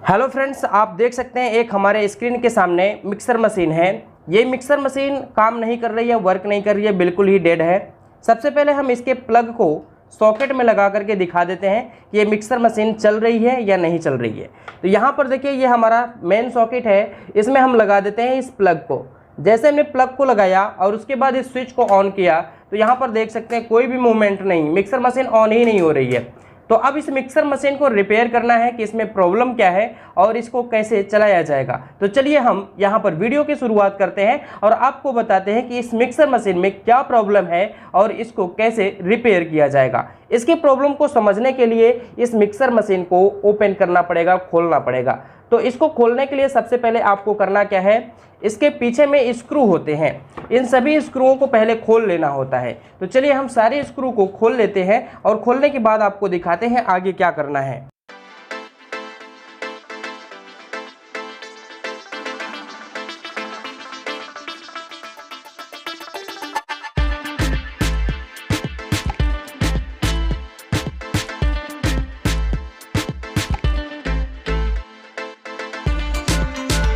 Hello friends, आप देख सकते हैं एक हमारे स्क्रीन के सामने मिक्सर मशीन है। ये मिक्सर मशीन काम नहीं कर रही है, वर्क नहीं कर रही है, बिल्कुल ही डेड है। सबसे पहले हम इसके प्लग को सॉकेट में लगा करके दिखा देते हैं कि ये मिक्सर मशीन चल रही है या नहीं चल रही है। तो यहाँ पर देखिए, ये हमारा मेन सॉकेट है, इसमें हम लगा देते हैं इस प्लग को। जैसे हमने प्लग को लगाया और उसके बाद इस स्विच को ऑन किया तो यहाँ पर देख सकते हैं कोई भी मूवमेंट नहीं, मिक्सर मशीन ऑन ही नहीं हो रही है। तो अब इस मिक्सर मशीन को रिपेयर करना है कि इसमें प्रॉब्लम क्या है और इसको कैसे चलाया जाएगा। तो चलिए हम यहाँ पर वीडियो की शुरुआत करते हैं और आपको बताते हैं कि इस मिक्सर मशीन में क्या प्रॉब्लम है और इसको कैसे रिपेयर किया जाएगा। इसके प्रॉब्लम को समझने के लिए इस मिक्सर मशीन को ओपन करना पड़ेगा, खोलना पड़ेगा। तो इसको खोलने के लिए सबसे पहले आपको करना क्या है, इसके पीछे में स्क्रू होते हैं, इन सभी स्क्रूओं को पहले खोल लेना होता है। तो चलिए हम सारे स्क्रू को खोल लेते हैं और खोलने के बाद आपको दिखाते हैं आगे क्या करना है।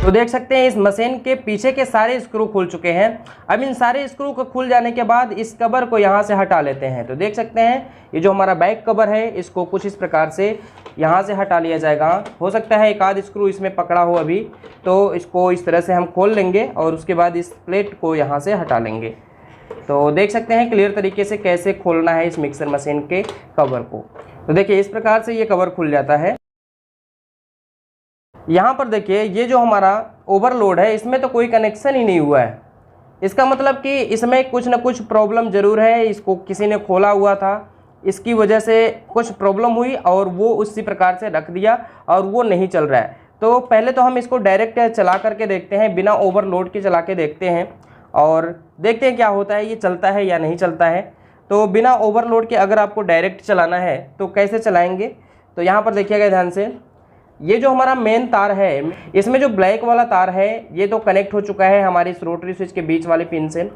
तो देख सकते हैं इस मशीन के पीछे के सारे स्क्रू खुल चुके हैं। अब इन सारे स्क्रू को खुल जाने के बाद इस कवर को यहाँ से हटा लेते हैं। तो देख सकते हैं ये जो हमारा बैक कवर है, इसको कुछ इस प्रकार से यहाँ से हटा लिया जाएगा। हो सकता है एक आध स्क्रू इसमें पकड़ा हो अभी, तो इसको इस तरह से हम खोल लेंगे और उसके बाद इस प्लेट को यहाँ से हटा लेंगे। तो देख सकते हैं क्लियर तरीके से कैसे खोलना है इस मिक्सर मशीन के कवर को। तो देखिए इस प्रकार से ये कवर खुल जाता है। यहाँ पर देखिए ये जो हमारा ओवरलोड है, इसमें तो कोई कनेक्शन ही नहीं हुआ है। इसका मतलब कि इसमें कुछ ना कुछ प्रॉब्लम ज़रूर है। इसको किसी ने खोला हुआ था, इसकी वजह से कुछ प्रॉब्लम हुई और वो उसी प्रकार से रख दिया और वो नहीं चल रहा है। तो पहले तो हम इसको डायरेक्ट चला करके देखते हैं, बिना ओवरलोड के चला के देखते हैं और देखते हैं क्या होता है, ये चलता है या नहीं चलता है। तो बिना ओवरलोड के अगर आपको डायरेक्ट चलाना है तो कैसे चलाएँगे, तो यहाँ पर देखिएगा ध्यान से। ये जो हमारा मेन तार है, इसमें जो ब्लैक वाला तार है ये तो कनेक्ट हो चुका है हमारी इस रोटरी स्विच के बीच वाले पिन से,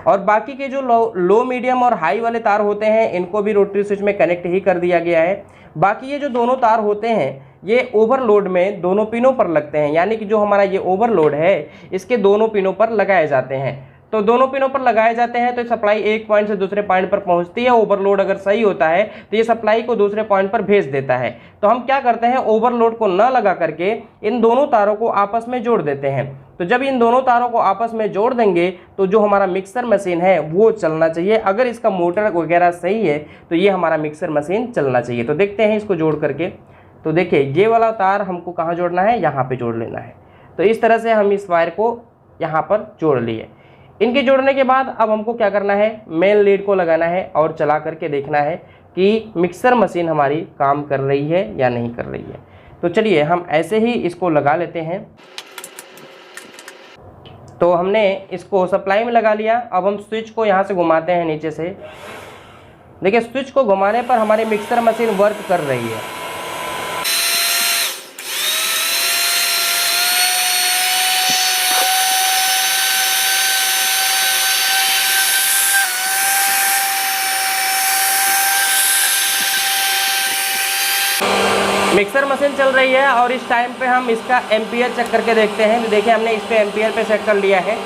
और बाकी के जो लो मीडियम और हाई वाले तार होते हैं इनको भी रोटरी स्विच में कनेक्ट ही कर दिया गया है। बाकी ये जो दोनों तार होते हैं ये ओवरलोड में दोनों पिनों पर लगते हैं, यानी कि जो हमारा ये ओवरलोड है इसके दोनों पिनों पर लगाए जाते हैं। तो दोनों पिनों पर लगाए जाते हैं तो सप्लाई एक पॉइंट से दूसरे पॉइंट पर पहुंचती है। ओवरलोड अगर सही होता है तो ये सप्लाई को दूसरे पॉइंट पर भेज देता है। तो हम क्या करते हैं, ओवरलोड को न लगा करके इन दोनों तारों को आपस में जोड़ देते हैं। तो जब इन दोनों तारों को आपस में जोड़ देंगे तो जो हमारा मिक्सर मशीन है वो चलना चाहिए। अगर इसका मोटर वगैरह सही है तो ये हमारा मिक्सर मशीन चलना चाहिए। तो देखते हैं इसको जोड़ करके। तो देखिए ये वाला तार हमको कहाँ जोड़ना है, यहाँ पे जोड़ लेना है। तो इस तरह से हम इस वायर को यहाँ पर जोड़ लिए। इनके जोड़ने के बाद अब हमको क्या करना है, मेन लीड को लगाना है और चला करके देखना है कि मिक्सर मशीन हमारी काम कर रही है या नहीं कर रही है। तो चलिए हम ऐसे ही इसको लगा लेते हैं। तो हमने इसको सप्लाई में लगा लिया। अब हम स्विच को यहाँ से घुमाते हैं नीचे से। देखिए स्विच को घुमाने पर हमारी मिक्सर मशीन वर्क कर रही है। मिक्सर मशीन चल रही है और इस टाइम पे हम इसका एम्पियर चेक करके देखते हैं। तो देखिए हमने इस पे एम्पियर पे सेट कर लिया है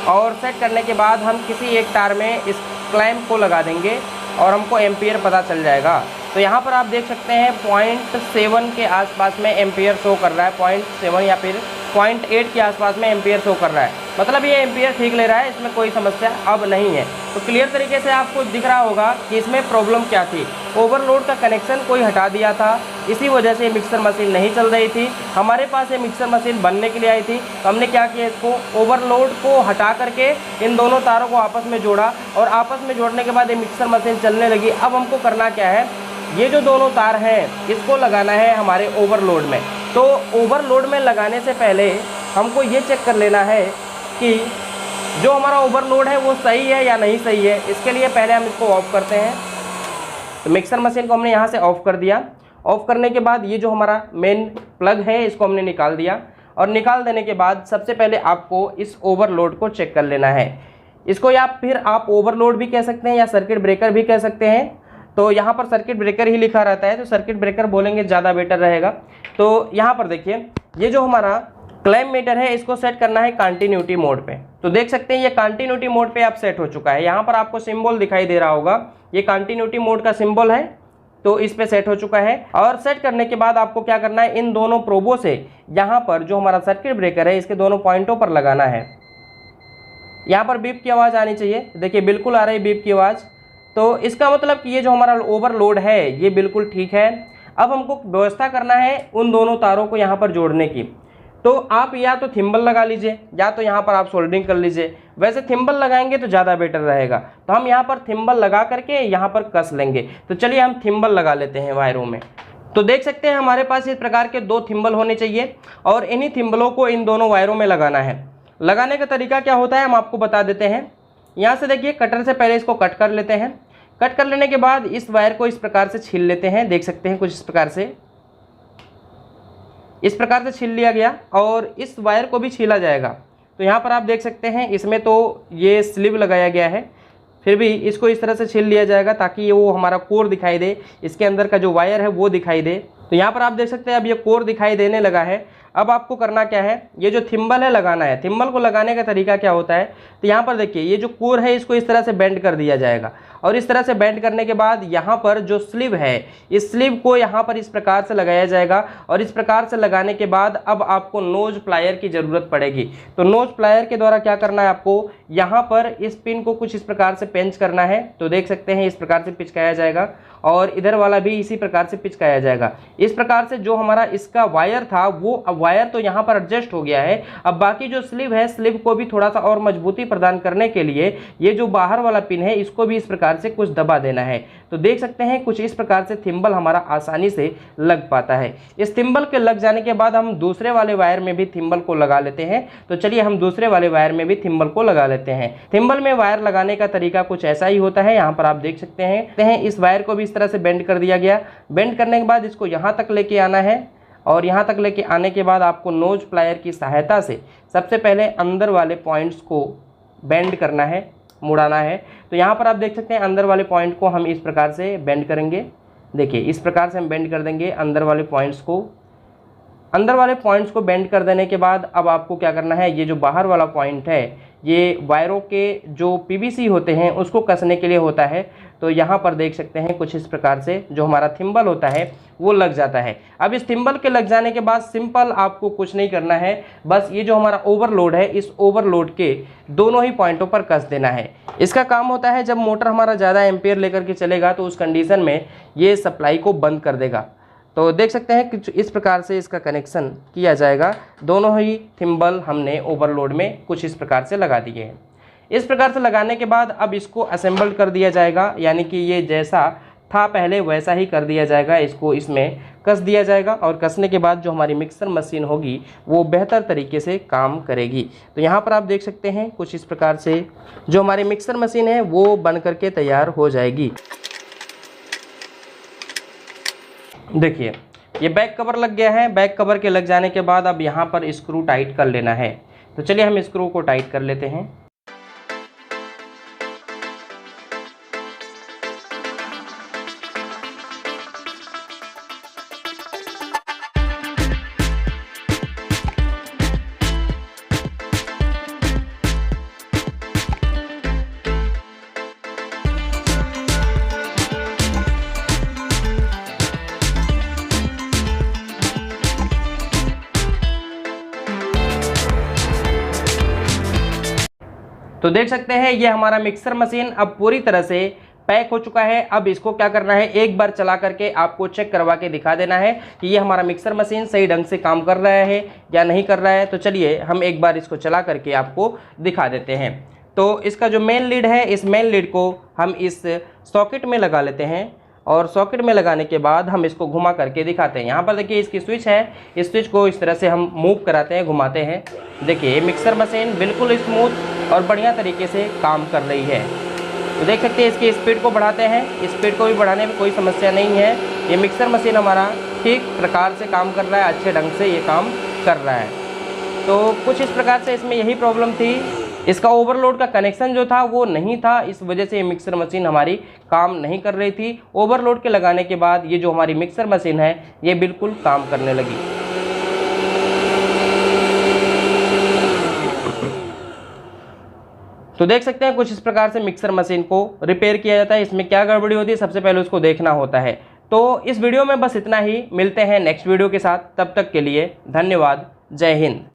और सेट करने के बाद हम किसी एक तार में इस क्लैंप को लगा देंगे और हमको एम्पियर पता चल जाएगा। तो यहाँ पर आप देख सकते हैं 0.7 के आसपास में एम्पियर शो कर रहा है, 0.7 या फिर 0.8 के आसपास में एम्पियर शो कर रहा है। मतलब ये एम्पियर ठीक ले रहा है, इसमें कोई समस्या अब नहीं है। तो क्लियर तरीके से आपको दिख रहा होगा कि इसमें प्रॉब्लम क्या थी। ओवरलोड का कनेक्शन कोई हटा दिया था, इसी वजह से मिक्सर मशीन नहीं चल रही थी। हमारे पास ये मिक्सर मशीन बनने के लिए आई थी, तो हमने क्या किया, इसको ओवरलोड को हटा करके इन दोनों तारों को आपस में जोड़ा और आपस में जोड़ने के बाद ये मिक्सर मशीन चलने लगी। अब हमको करना क्या है, ये जो दोनों तार हैं इसको लगाना है हमारे ओवरलोड में। तो ओवरलोड में लगाने से पहले हमको ये चेक कर लेना है कि जो हमारा ओवरलोड है वो सही है या नहीं सही है। इसके लिए पहले हम इसको ऑफ करते हैं। तो मिक्सर मशीन को हमने यहाँ से ऑफ कर दिया। ऑफ करने के बाद ये जो हमारा मेन प्लग है इसको हमने निकाल दिया और निकाल देने के बाद सबसे पहले आपको इस ओवरलोड को चेक कर लेना है। इसको या फिर आप ओवरलोड भी कह सकते हैं या सर्किट ब्रेकर भी कह सकते हैं। तो यहाँ पर सर्किट ब्रेकर ही लिखा रहता है, तो सर्किट ब्रेकर बोलेंगे ज़्यादा बेटर रहेगा। तो यहाँ पर देखिए ये जो हमारा क्लैंप मीटर है इसको सेट करना है कंटिन्यूटी मोड पे। तो देख सकते हैं ये कंटिन्यूटी मोड पे आप सेट हो चुका है। यहाँ पर आपको सिंबल दिखाई दे रहा होगा, ये कंटिन्यूटी मोड का सिंबल है, तो इस पे सेट हो चुका है। और सेट करने के बाद आपको क्या करना है, इन दोनों प्रोबों से यहाँ पर जो हमारा सर्किट ब्रेकर है इसके दोनों पॉइंटों पर लगाना है। यहाँ पर बीप की आवाज़ आनी चाहिए, देखिए बिल्कुल आ रही है बीप की आवाज़। तो इसका मतलब कि ये जो हमारा ओवरलोड है ये बिल्कुल ठीक है। अब हमको व्यवस्था करना है उन दोनों तारों को यहाँ पर जोड़ने की। तो आप या तो थिम्बल लगा लीजिए या तो यहाँ पर आप सोल्डरिंग कर लीजिए। वैसे थिम्बल लगाएंगे तो ज़्यादा बेटर रहेगा, तो हम यहाँ पर थिम्बल लगा करके यहाँ पर कस लेंगे। तो चलिए हम थिम्बल लगा लेते हैं वायरों में। तो देख सकते हैं हमारे पास इस प्रकार के 2 थिम्बल होने चाहिए और इन्हीं थिम्बलों को इन दोनों वायरों में लगाना है। लगाने का तरीका क्या होता है हम आपको बता देते हैं। यहाँ से देखिए कटर से पहले इसको कट कर लेते हैं। कट कर लेने के बाद इस वायर को इस प्रकार से छील लेते हैं। देख सकते हैं कुछ इस प्रकार से छील लिया गया और इस वायर को भी छीला जाएगा। तो यहाँ पर आप देख सकते हैं इसमें तो ये स्लीव लगाया गया है, फिर भी इसको इस तरह से छील लिया जाएगा ताकि ये वो हमारा कोर दिखाई दे, इसके अंदर का जो वायर है वो दिखाई दे। तो यहाँ पर आप देख सकते हैं अब ये कोर दिखाई देने लगा है। अब आपको करना क्या है, ये जो थिम्बल है लगाना है। थिम्बल को लगाने का तरीका क्या होता है, तो यहाँ पर देखिए ये जो कोर है इसको इस तरह से बेंड कर दिया जाएगा और इस तरह से बेंड करने के बाद यहाँ पर जो स्लीव है इस स्लीव को यहाँ पर इस प्रकार से लगाया जाएगा। और इस प्रकार से लगाने के बाद अब आपको नोज प्लायर की ज़रूरत पड़ेगी। तो नोज प्लायर के द्वारा क्या करना है, आपको यहाँ पर इस पिन को कुछ इस प्रकार से पेंच करना है। तो देख सकते हैं इस प्रकार से पिचकाया जाएगा और इधर वाला भी इसी प्रकार से पिचकाया जाएगा। इस प्रकार से जो हमारा इसका वायर था वो वायर तो यहाँ पर एडजस्ट हो गया है। अब बाकी जो स्लीव है स्लीव को भी थोड़ा सा और मजबूती प्रदान करने के लिए ये जो बाहर वाला पिन है इसको भी इस प्रकार से कुछ दबा देना है। तो देख सकते हैं कुछ इस प्रकार से थिम्बल हमारा आसानी से लग पाता है। इस थिम्बल के लग जाने के बाद हम दूसरे वाले वायर में भी थिम्बल को लगा लेते हैं। तो चलिए हम दूसरे वाले वायर में भी थिम्बल को लगा लेते हैं। थिम्बल में वायर लगाने का तरीका कुछ ऐसा ही होता है। यहाँ पर आप देख सकते हैं इस वायर को भी इस तरह से बेंड कर दिया गया। बेंड करने के बाद इसको यहाँ तक लेके आना है और यहाँ तक लेके आने के बाद आपको नोज प्लायर की सहायता से सबसे पहले अंदर वाले पॉइंट्स को बेंड करना है, मुड़ाना है। तो यहाँ पर आप देख सकते हैं अंदर वाले पॉइंट को हम इस प्रकार से बेंड करेंगे। देखिए इस प्रकार से हम बेंड कर देंगे अंदर वाले पॉइंट्स को। अंदर वाले पॉइंट्स को बेंड कर देने के बाद अब आपको क्या करना है, ये जो बाहर वाला पॉइंट है ये वायरों के जो पीवीसी होते हैं उसको कसने के लिए होता है। तो यहाँ पर देख सकते हैं कुछ इस प्रकार से जो हमारा थिम्बल होता है वो लग जाता है। अब इस थिम्बल के लग जाने के बाद सिंपल आपको कुछ नहीं करना है, बस ये जो हमारा ओवरलोड है इस ओवरलोड के दोनों ही पॉइंटों पर कस देना है। इसका काम होता है जब मोटर हमारा ज़्यादा एम्पियर लेकर के चलेगा तो उस कंडीशन में ये सप्लाई को बंद कर देगा। तो देख सकते हैं कि इस प्रकार से इसका कनेक्शन किया जाएगा। दोनों ही थिम्बल हमने ओवरलोड में कुछ इस प्रकार से लगा दिए हैं। इस प्रकार से लगाने के बाद अब इसको असेंबल कर दिया जाएगा, यानी कि ये जैसा था पहले वैसा ही कर दिया जाएगा। इसको इसमें कस दिया जाएगा और कसने के बाद जो हमारी मिक्सर मशीन होगी वो बेहतर तरीके से काम करेगी। तो यहाँ पर आप देख सकते हैं कुछ इस प्रकार से जो हमारी मिक्सर मशीन है वो बन करके तैयार हो जाएगी। देखिए ये बैक कवर लग गया है। बैक कवर के लग जाने के बाद अब यहाँ पर स्क्रू टाइट कर लेना है। तो चलिए हम स्क्रू को टाइट कर लेते हैं। तो देख सकते हैं ये हमारा मिक्सर मशीन अब पूरी तरह से पैक हो चुका है। अब इसको क्या करना है, एक बार चला करके आपको चेक करवा के दिखा देना है कि ये हमारा मिक्सर मशीन सही ढंग से काम कर रहा है या नहीं कर रहा है। तो चलिए हम एक बार इसको चला करके आपको दिखा देते हैं। तो इसका जो मेन लीड है इस मेन लीड को हम इस सॉकेट में लगा लेते हैं और सॉकेट में लगाने के बाद हम इसको घुमा करके दिखाते हैं। यहाँ पर देखिए इसकी स्विच है, इस स्विच को इस तरह से हम मूव कराते हैं, घुमाते हैं। देखिए मिक्सर मशीन बिल्कुल स्मूथ और बढ़िया तरीके से काम कर रही है। तो देख सकते हैं इसकी स्पीड को बढ़ाते हैं, स्पीड को भी बढ़ाने में कोई समस्या नहीं है। ये मिक्सर मशीन हमारा ठीक प्रकार से काम कर रहा है, अच्छे ढंग से ये काम कर रहा है। तो कुछ इस प्रकार से इसमें यही प्रॉब्लम थी, इसका ओवरलोड का कनेक्शन जो था वो नहीं था, इस वजह से ये मिक्सर मशीन हमारी काम नहीं कर रही थी। ओवरलोड के लगाने के बाद ये जो हमारी मिक्सर मशीन है ये बिल्कुल काम करने लगी। तो देख सकते हैं कुछ इस प्रकार से मिक्सर मशीन को रिपेयर किया जाता है। इसमें क्या गड़बड़ी होती है सबसे पहले उसको देखना होता है। तो इस वीडियो में बस इतना ही, मिलते हैं नेक्स्ट वीडियो के साथ, तब तक के लिए धन्यवाद, जय हिंद।